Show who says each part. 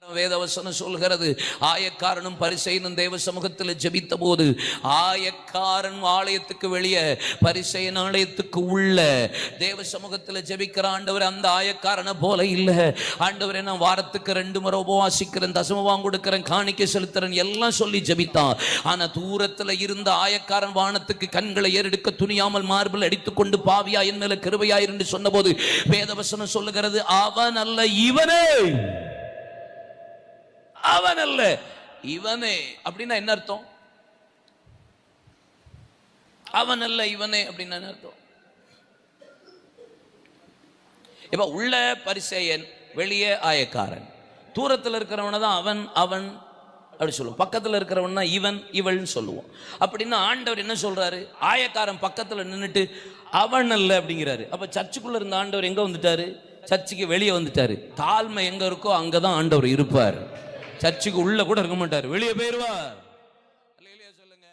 Speaker 1: வேதவசனம் சொல்கிறது, ஆயக்காரனும் பரிசேயனும் தேவ சமூகத்தில் ஜெபித்த போது ஆயக்காரன் ஆலயத்துக்கு வெளியே, பரிசேயன் ஆலயத்துக்கு உள்ள தேவ சமூகத்தில் ஜெபிக்கிற ஆண்டவர் அந்த ஆயக்காரனை போல இல்லை. ஆண்டவர் என்ன, வாரத்துக்கு 2 முறை உபவாசிக்கிறேன், தசமபாகம் கொடுக்கிறேன், காணிக்கை செலுத்துறேன் எல்லாம் சொல்லி ஜெபித்தான். ஆனா தூரத்தில் இருந்த ஆயக்காரன் வானத்துக்கு கண்களை ஏறெடுக்க துணியாமல் மார்பில் அடித்துக்கொண்டு பாவியா என் மேல கிருபையாயிரு என்று சொன்ன போது வேதவசனம் சொல்லுகிறது, அவன் அல்ல இவனே, அவன் அல்ல இவனே. அப்படின்னா என்ன அர்த்தம்? அவன் அல்ல இவனே அப்படின்னா என்ன அர்த்தம்? இப்ப உள்ள பரிசேயன், வெளியே ஆயக்காரன். தூரத்தில் இருக்கிறவன தான் அவன் அவன் அப்படி சொல்லுவோம், பக்கத்தில் இருக்கிறவன் தான் இவன் இவள்னு சொல்லுவோம். அப்படின்னா ஆண்டவர் என்ன சொல்றாரு? ஆயக்காரன் பக்கத்தில் நின்றுட்டு அவன் அல்ல அப்படிங்கிறாரு. அப்ப சர்ச்சுக்குள்ள இருந்த ஆண்டவர் எங்க வந்துட்டாரு? சர்ச்சுக்கு வெளியே வந்துட்டாரு. தாழ்மை எங்க இருக்கோ அங்கதான் ஆண்டவர் இருப்பார். சர்ச்சுக்கு உள்ள கூட இருக்க மாட்டார், வெளியே போயிருவார். சொல்லுங்க.